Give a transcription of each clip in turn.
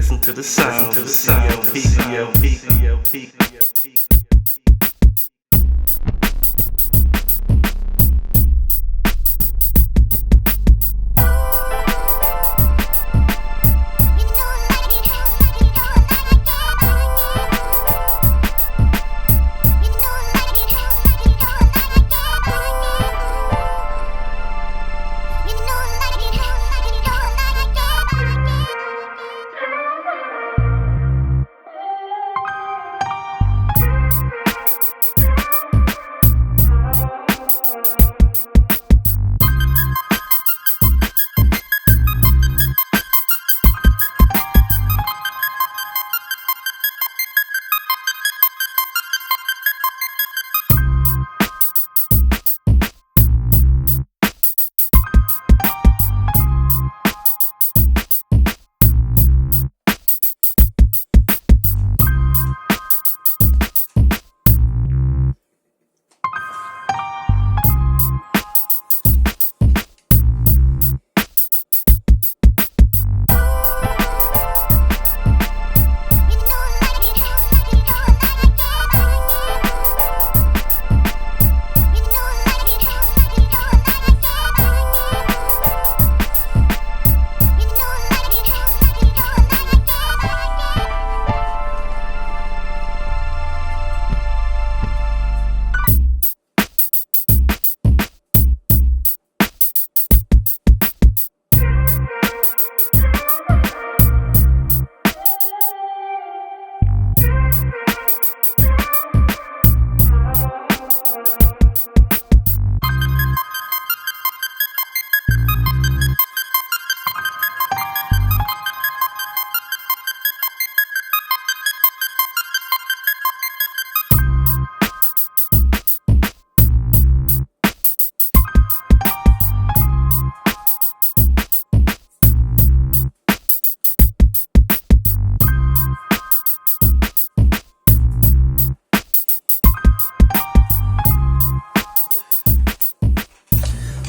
listen to the sound of CLP.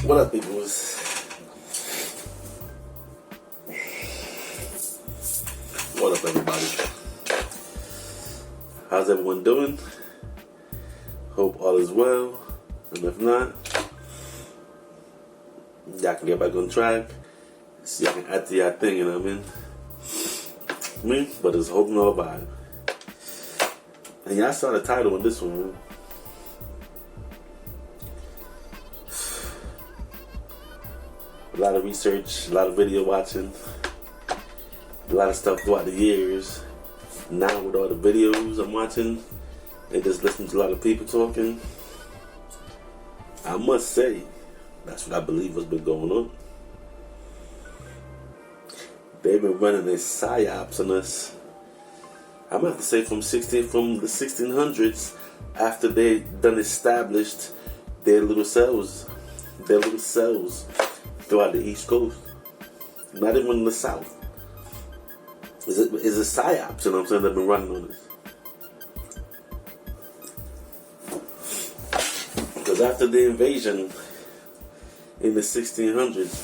What up, peoples? What up, everybody? How's everyone doing? Hope all is well. And if not, y'all can get back on track. So y'all can add to y'all thing, you know what I mean? But it's hope no vibe. And y'all saw the title on this one, man. A lot of research, a lot of video watching, a lot of stuff throughout the years. Now with all the videos I'm watching and just listening to a lot of people talking, I must say, that's what I believe has been going on. They've been running their psyops on us. I'm going to have to say from the 1600s, after they done established their little cells throughout the East Coast, not even in the South. It's a psyops, you know what I'm saying, they've been running on this. Because after the invasion in the 1600s,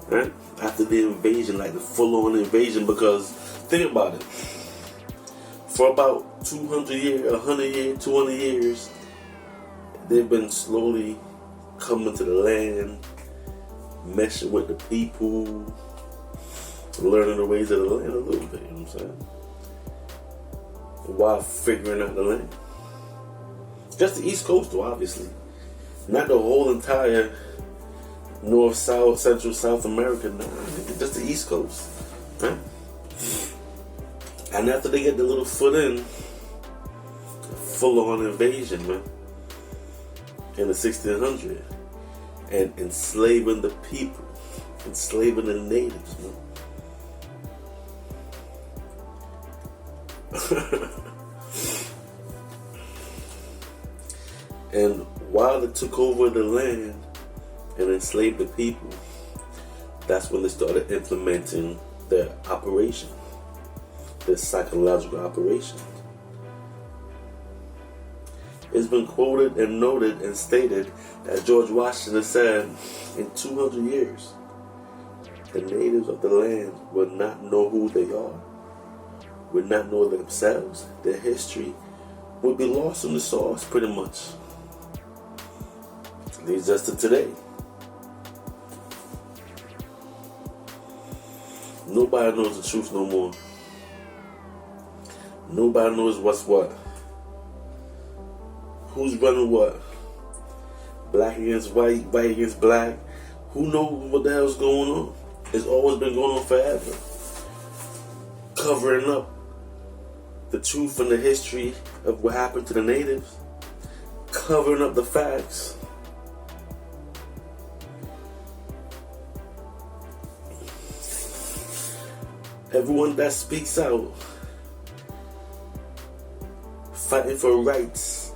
right? After the invasion, like the full-on invasion, because think about it, for about 200 years, 100 years, 200 years, they've been slowly coming to the land, meshing with the people, learning the ways of the land a little bit, you know what I'm saying? While figuring out the land. Just the East Coast though, obviously. Not the whole entire North, South, Central, South America, nah, just the East Coast. Right? And after they get the little foot in, full-on invasion, man, in the 1600s, and enslaving the people, enslaving the natives, man. And while they took over the land and enslaved the people, that's when they started implementing their operation, their psychological operation. It's been quoted and noted and stated that George Washington said in 200 years, the natives of the land will not know who they are, will not know themselves, their history will be lost in the sauce pretty much. It leads us to today. Nobody knows the truth no more. Nobody knows what's what. Who's running what? Black against white, white against black. Who knows what the hell's going on? It's always been going on forever. Covering up the truth and the history of what happened to the natives. Covering up the facts. Everyone that speaks out, fighting for rights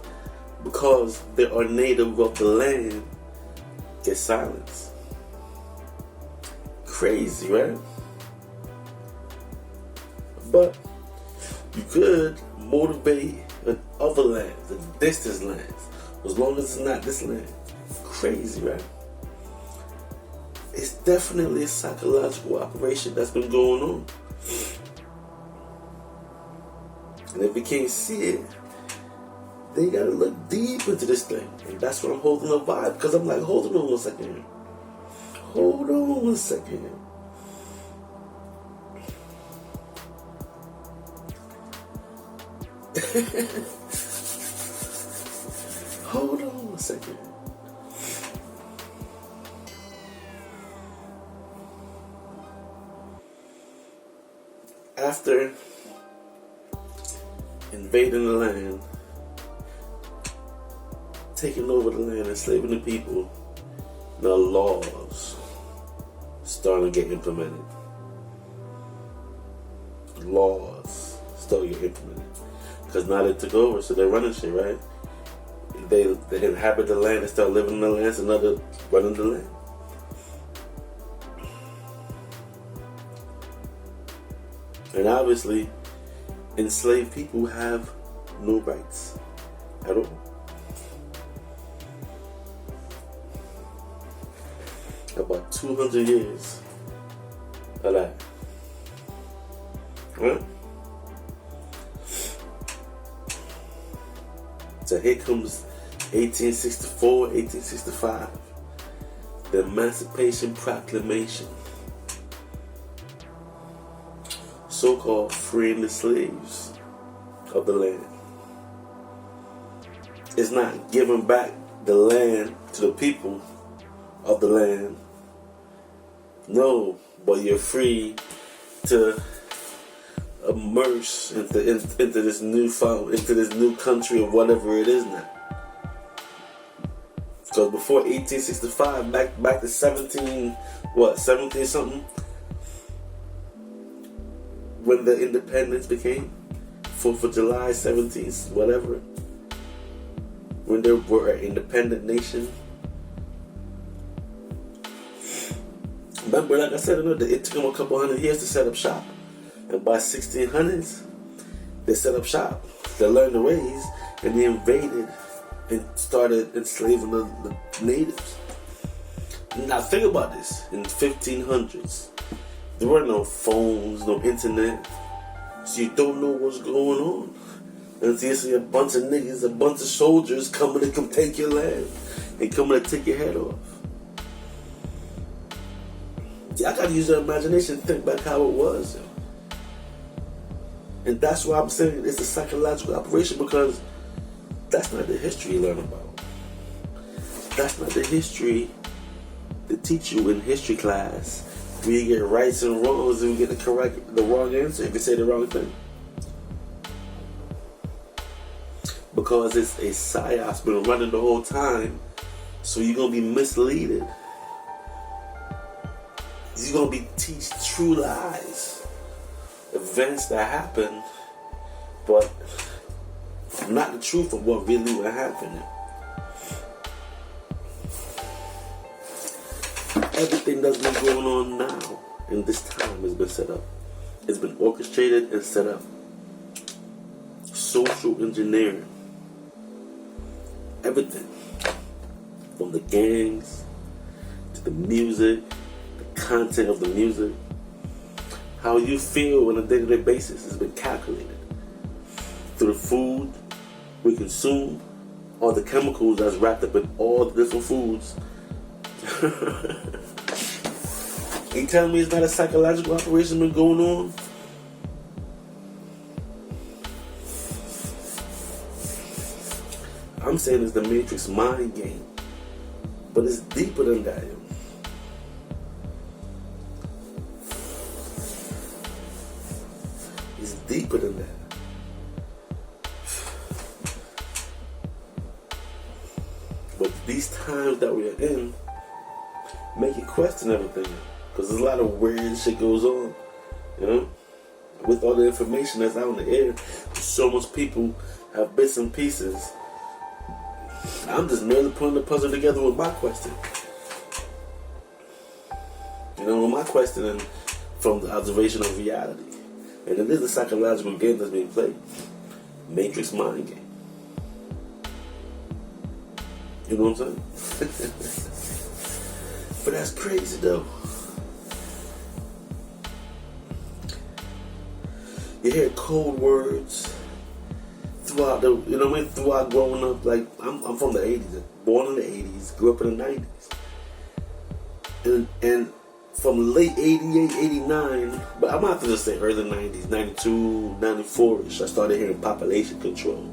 because they are native of the land, get silenced. Crazy, right? But you could motivate in other lands, the distant lands, as long as it's not this land. Crazy, right? It's definitely a psychological operation that's been going on. And if you can't see it, they gotta look deep into this thing. And that's why I'm holding a vibe, because I'm like, hold on 1 second. Hold on 1 second. Hold on 1 second. After invading the land, taking over the land, enslaving the people, the laws starting to get implemented. Laws starting to get implemented. Because now they took over, so they're running shit, right? They inhabit the land and start living in the land, so now they're running the land. And obviously, enslaved people have no rights at all. About 200 years of that. Right? So here comes 1864, 1865. The Emancipation Proclamation. So-called freeing the slaves of the land. It's not giving back the land to the people of the land. No, but you're free to immerse into this new country or whatever it is now. Because before 1865, back to 17 something, when the independence became 4th of July, 17th, whatever, when they were an independent nation. Remember, like I said, it took them a couple hundred years to set up shop. And by 1600s, they set up shop. They learned the ways, and they invaded and started enslaving the natives. Now think about this. In the 1500s, there were no phones, no internet. So you don't know what's going on. Until you see a bunch of niggas, a bunch of soldiers coming to come take your land and coming to take your head off. I gotta use your imagination and think back how it was. And that's why I'm saying it's a psychological operation, because that's not the history you learn about. That's not the history they teach you in history class. We get rights and wrongs and we get the wrong answer if you say the wrong thing. Because it's a psyop's been running the whole time, so you're gonna be misleaded. You're gonna be teach true lies, events that happen, but not the truth of what really was happening. Everything that's been going on now in this time has been set up. It's been orchestrated and set up. Social engineering. Everything. From the gangs, to the music, the content of the music, how you feel on a day-to-day basis has been calculated through the food we consume, all the chemicals that's wrapped up in all the different foods. You telling me it's not a psychological operation been going on? I'm saying it's the Matrix mind game, but it's deeper than that, yo. It's deeper than that. But these times that we're in make you question everything, because there's a lot of weird shit goes on, you know. With all the information that's out in the air, so much people have bits and pieces. I'm just merely putting the puzzle together with my question. You know, with my questioning from the observation of reality. And it is a psychological game that's being played. Matrix mind game. You know what I'm saying? But that's crazy though. You hear code words throughout the, you know what I mean, throughout growing up. Like, I'm from the 80s, born in the 80s, grew up in the 90s. And from late 88, 89, but I'm about to just say early 90s, 92, 94-ish, I started hearing population control.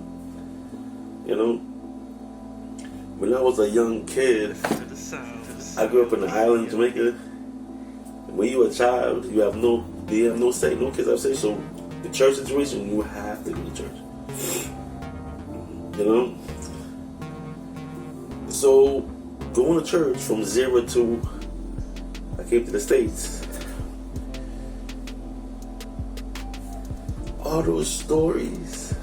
You know? When I was a young kid, I grew up in the island, Jamaica. When you're a child, you have no say, no kids have say. So the church situation, you have to go to church. You know? So going to church from 0 to I came to the States. All those stories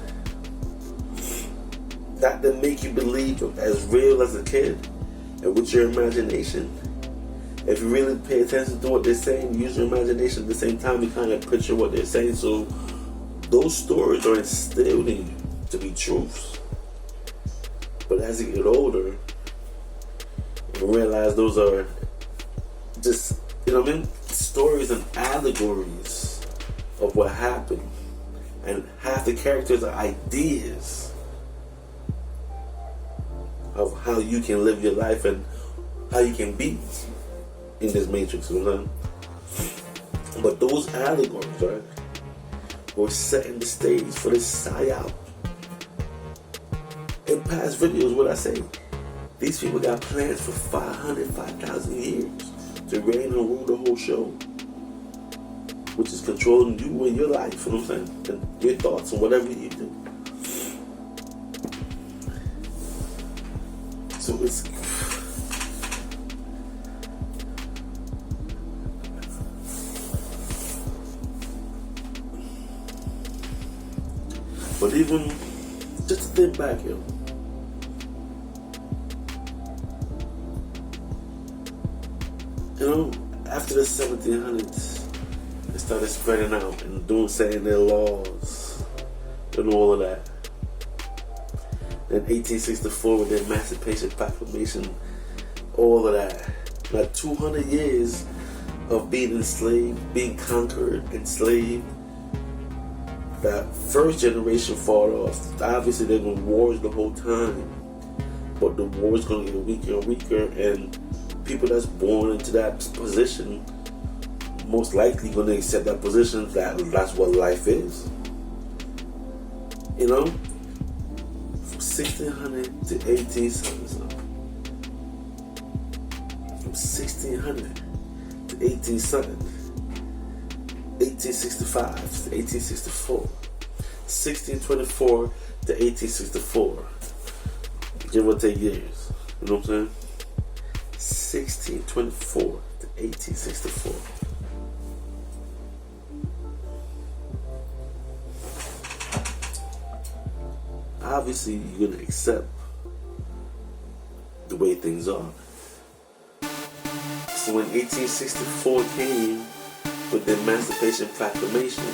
that make you believe as real as a kid and with your imagination. If you really pay attention to what they're saying, use your imagination at the same time, you kind of picture what they're saying. So those stories are instilled in you to be truths. But as you get older, you realize those are just, you know what I mean, stories and allegories of what happened. And half the characters are ideas of how you can live your life and how you can be in this matrix, you know? But those allegories, right, were setting the stage for this psyop. In past videos, what I say, these people got plans for 5,000 years to reign and rule the whole show, which is controlling you and your life, you know what I'm saying, and your thoughts and whatever you do. So it's but even just to think back here, you know, after the 1700s, they started spreading out and saying their laws and all of that. In 1864 with the Emancipation Proclamation, all of that. Like 200 years of being enslaved, being conquered, enslaved. That first generation fought off. Obviously there were wars the whole time, but the war is going to get weaker and weaker, and people that's born into that position most likely going to accept that position, that's what life is. You know? From 1600 to 1800. From 1600 to 18 something. 1865 to 1864. 1624 to 1864. Give or take years. You know what I'm saying? 1624 to 1864. Obviously, you're going to accept the way things are. So when 1864 came with the Emancipation Proclamation,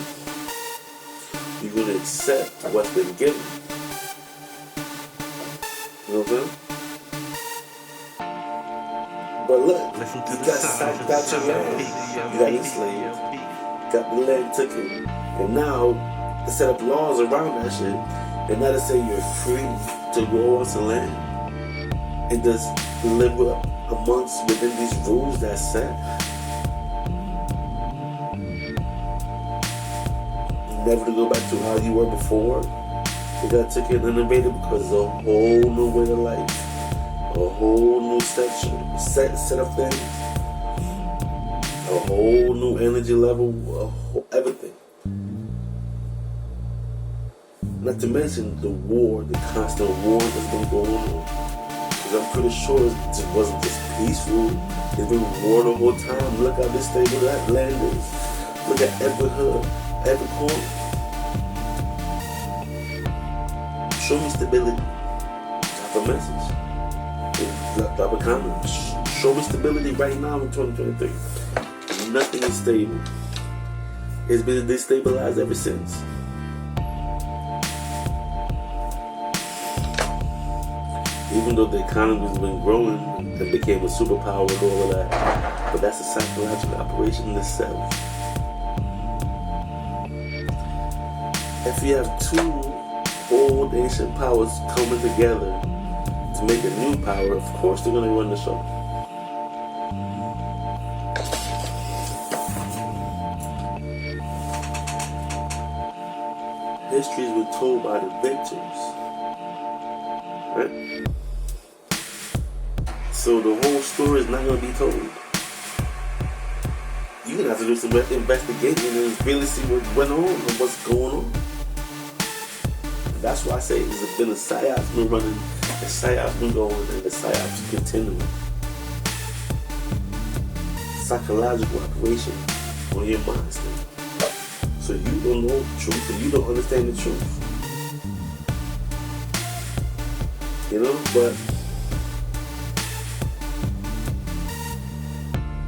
you're going to accept what's been given. You know what I'm saying? But look, Listen to you the got sounds psyched of the out your land. You got enslaved. Got the land taken. And now they set up laws around that shit. And now they say you're free to go onto land and just live amongst within these rules that's set. Never to go back to how you were before. You got taken and invaded because it's a whole new way of life, a whole new set of things, a whole new energy level, everything. Not to mention the war, the constant war that's been going on. Because I'm pretty sure it wasn't just peaceful. It's been war the whole time. Look how unstable that land is. Look at every hood, every corner. Show me stability. Drop a message. Drop a comment. Show me stability right now in 2023. Nothing is stable. It's been destabilized ever since. Even though the economy has been growing and became a superpower and all of that, but that's a psychological operation in itself. If you have two old ancient powers coming together to make a new power, of course they're going to run the show. History has been told by the victors, right? So the whole story is not going to be told. You're going to have to do some investigation and really see what went on and what's going on. That's why I say there's been a psyop's been running, the psyop's been going, and the psyop's continuing. Psychological operation on your mind state. So you don't know the truth and you don't understand the truth. You know, but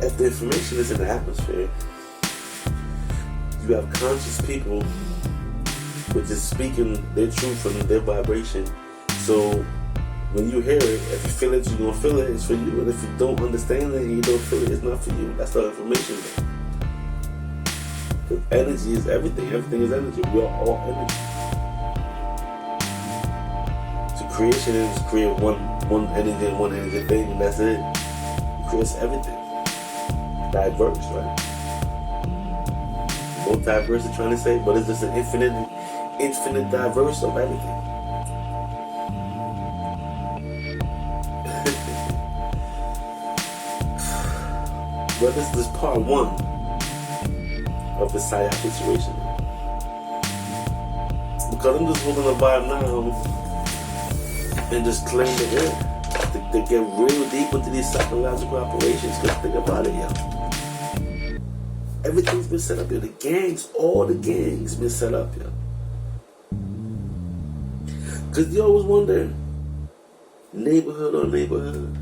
if the information is in the atmosphere, you have conscious people which is speaking their truth and their vibration. So when you hear it, if you feel it, you're going to feel it, it's for you. And if you don't understand it and you don't feel it, it's not for you. That's the information. Because energy is everything. Everything is energy. We are all energy. So creation is create one energy and one energy thing, and that's it. It creates everything. Diverse, right? Multiverse is trying to say, but it's just an infinite diverse of everything. But this is part one of the psyop situation. Because I'm just holding a vibe now and just claim the air. They get real deep into these psychological operations. Because think about it, yo. Everything's been set up, yo. The gangs, all the gangs been set up, yo. Because you always wonder, neighborhood on neighborhood.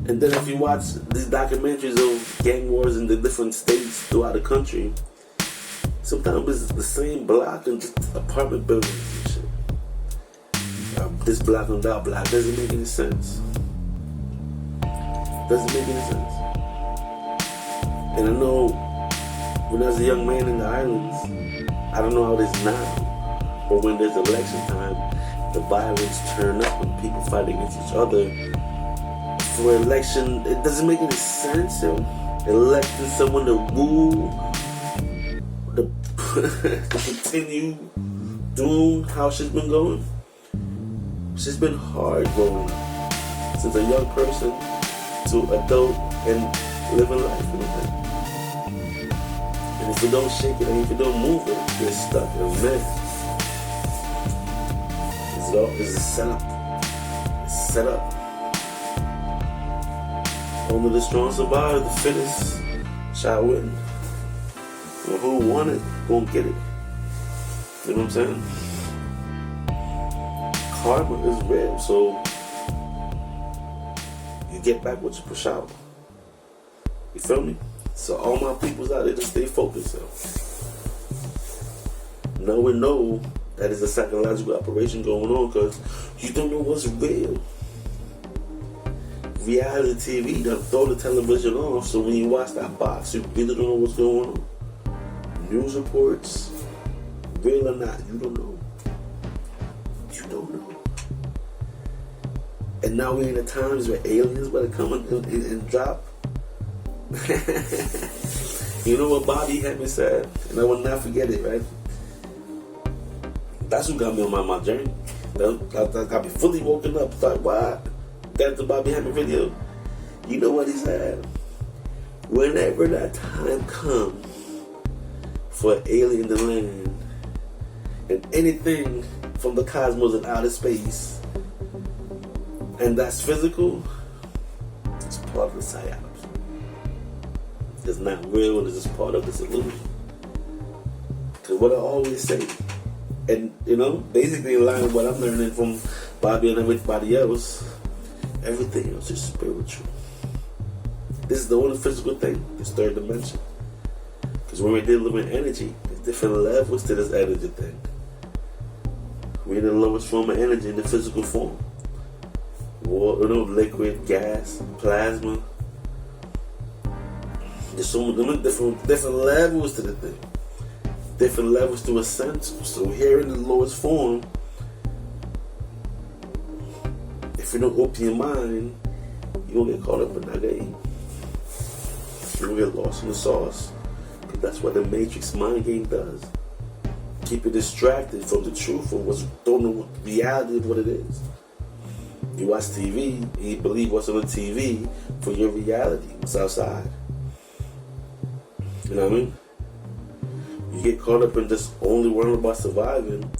And then if you watch these documentaries of gang wars in the different states throughout the country, sometimes it's the same block and just apartment buildings and shit. This block on that block doesn't make any sense. Doesn't make any sense. And I know when I was a young man in the islands, I don't know how it is now, but when there's election time, the violence turn up when people fight against each other. For election, it doesn't make any sense, yo. Electing someone to rule, to continue doing how she's been going. She's been hard growing up. Since a young person to adult and living life, you know. And if you don't shake it and if you don't move it, you're stuck in a mess. It's a setup. It's set up. Only the strong survive, the fittest shall win. Well, who won it, gonna get it. You know what I'm saying? Karma is real, so you get back what you push out. You feel me? So all my peoples out there, just stay focused. Now we know that is a psychological operation going on because you don't know what's real. reality TV, they'll throw the television off, so when you watch that box, you really don't know what's going on. News reports, real or not, you don't know. You don't know. And now we're in the times where aliens better come and drop. You know what Bobby Hemming said? And I will not forget it, right? That's what got me on my journey. That got me fully woken up. Thought, what? That's the Bobby Hemming video. You know what he said? Whenever that time comes for an alien to land, and anything from the cosmos and outer space, and that's physical, it's part of the psyops. It's not real, and it's just part of this illusion. Because what I always say, and you know, basically in line with what I'm learning from Bobby and everybody else, everything else is spiritual. This is the only physical thing, this third dimension. Because when we're dealing with energy, there's different levels to this energy thing. We're in the lowest form of energy in the physical form. Water, liquid, gas, plasma. There's so many different levels to the thing. Different levels to ascend to. So here in the lowest form, if you don't open your mind, you won't get caught up in that game. You won't get lost in the sauce. Because that's what the Matrix mind game does. Keep you distracted from the truth of what's, don't know what the reality of what it is. You watch TV and you believe what's on the TV for your reality, what's outside. You know what I mean? You get caught up in just only worrying about surviving,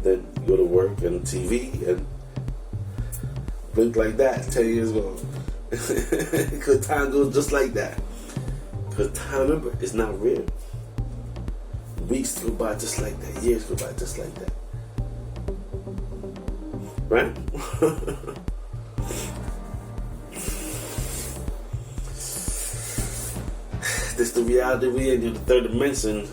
then you go to work and TV and blink like that, 10 years ago. Because time goes just like that. Because time, remember, is not real. Weeks go by just like that. Years go by just like that. Right? This is the reality we in the third dimension.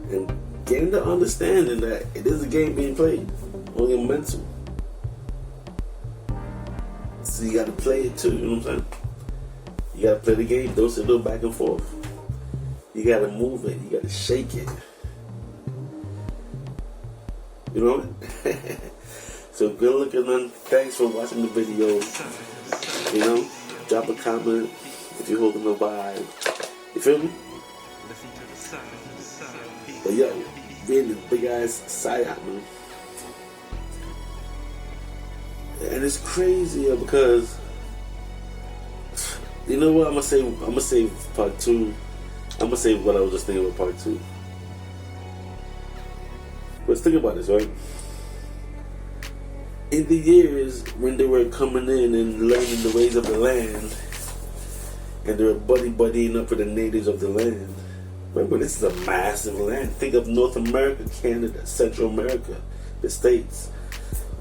And getting the understanding that it is a game being played on your mental. So you gotta play it too, you know what I'm saying? You gotta play the game, don't sit there back and forth. You gotta move it, you gotta shake it. You know what? So good looking, man. Thanks for watching the video. You know, drop a comment if you're holding the vibe. You feel me? But yo, being this big ass psyop, man. And it's crazy because you know what I'm gonna say part 2. I'm gonna say what I was just thinking about part 2. Let's think about this, right? In the years when they were coming in and learning the ways of the land, and they were buddying up with the natives of the land. Remember, this is a massive land. Think of North America, Canada, Central America, the States.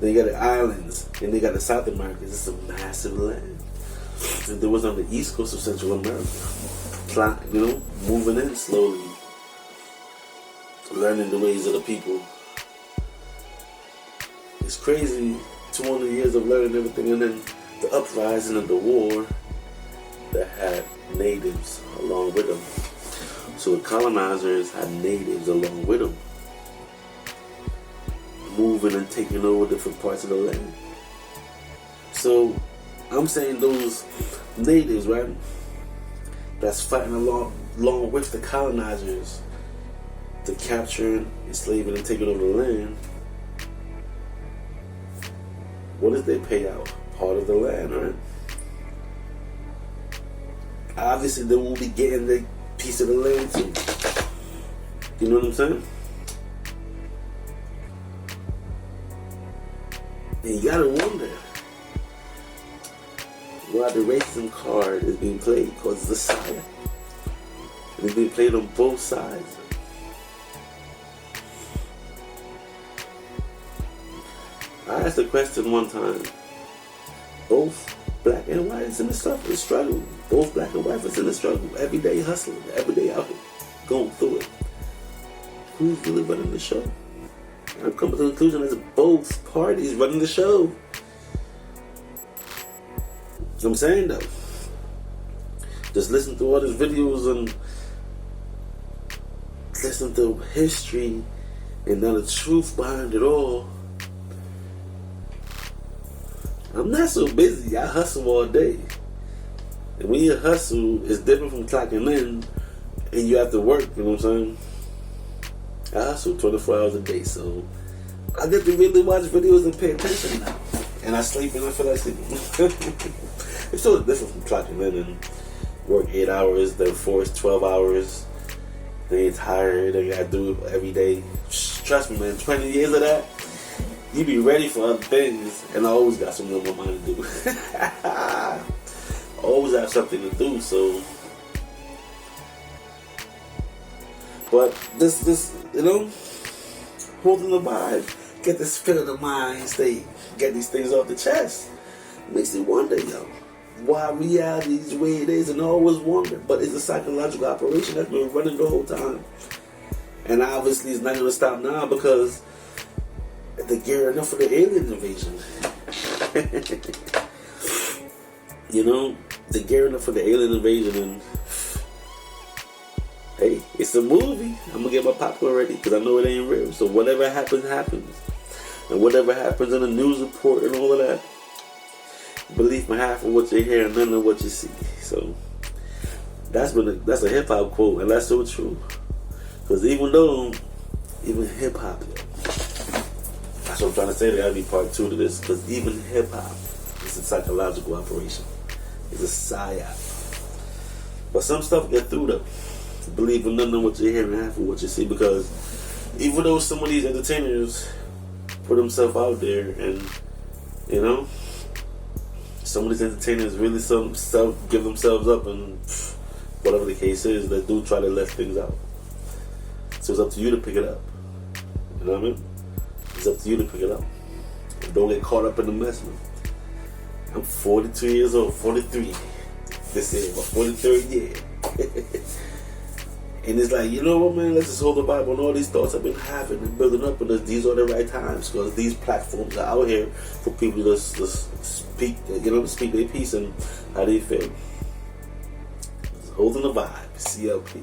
Then you got the islands, and they got the South America. This is a massive land. And there was on the east coast of Central America, you know, moving in slowly, learning the ways of the people. It's crazy, 200 years of learning everything, and then the uprising of the war that had natives along with them. So the colonizers had natives along with them, moving and taking over different parts of the land. So I'm saying those natives, right, that's fighting along with the colonizers to capture, enslaving, and taking over the land. What does they pay out? Part of the land, right? Obviously, they will be getting their piece of the land too. You know what I'm saying? And you gotta wonder why the racism card is being played, because it's a side. And it's being played on both sides. I asked a question one time. Both black and white is in the struggle. Both black and white is in the struggle. Every day hustling. Every day out here. Going through it. Who's really running the show? I've come to the conclusion that both parties running the show. I'm saying though, just listen to all these videos and listen to history and know the truth behind it all. I'm not so busy. I hustle all day. And when you hustle, it's different from clocking in and you have to work, you know what I'm saying? I hustle 24 hours a day, so I get to really watch videos and pay attention now. And I sleep and I feel like sleeping. It's so different from clocking in and work 8 hours, then 12 hours. Then you're tired, then you gotta do it every day. Trust me, man, 20 years of that, you be ready for other things. And I always got something on my mind to do. I always have something to do, so. But this, you know, holding the vibe, get this fit of the mind state, get these things off the chest. Makes you wonder, yo, why reality is the way it is, and I always wonder. But it's a psychological operation that's been running the whole time. And obviously it's not going to stop now because they're gearing up for the alien invasion. You know, they're gearing up for the alien invasion, and hey, it's a movie. I'm going to get my popcorn ready because I know it ain't real. So whatever happens, happens. And whatever happens in the news report and all of that, believe me, half of what you hear and none of what you see. So that's a hip hop quote, and that's so true. Because even hip hop, that's what I'm trying to say. There gotta be part 2 to this. Because even hip hop is a psychological operation. It's a psyop. But some stuff get through though. Believe in none of what you hear and half of what you see. Because even though some of these entertainers put themselves out there, and you know, some of these entertainers really give themselves up, and whatever the case is, they do try to let things out. So it's up to you to pick it up. You know what I mean? It's up to you to pick it up. And don't get caught up in the mess, man. I'm 42 years old, 43. This is my 43rd year. And it's like, you know what, man? Let's just hold the Bible on all these thoughts I've been having and building up, and these are the right times, because these platforms are out here for people to just speak, you know, to speak their piece and how they feel. Just holding the vibe, CLP.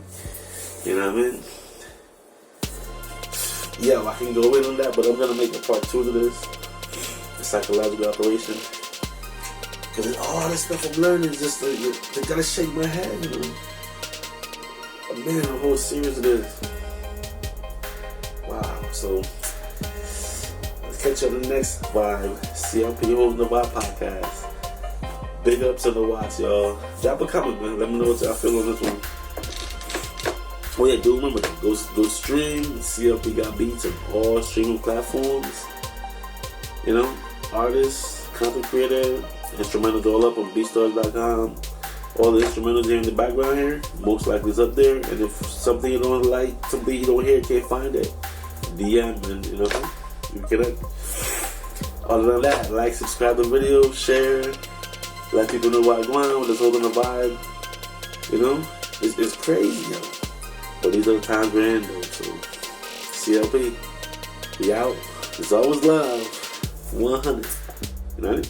You know what I mean? Yeah, I can go in on that, but I'm gonna make a part 2 to this, the psychological operation, because all this stuff I'm learning is just they gotta shake my head, you know. But man, I'm whole serious of this. Wow. So let's catch you on the next vibe. CLP holding the vibe podcast. Big ups to the watch, y'all. Drop a comment, man. Let me know what y'all feel on this one. Oh yeah, do remember that. Go stream ClpgotBeats on all streaming platforms. You know, artists, content creator, instrumentals all up on beatstars.com. All the instrumentals here in the background here, most likely is up there. And if something you don't like, something you don't hear, can't find it, DM and you know, you connect. Other than that, like, subscribe to the video, share, let people know what's going on, just holding the vibe. You know, it's crazy, yo. But these are the times we're in, though. So, CLP, we out. It's always love. 100. You know what I mean?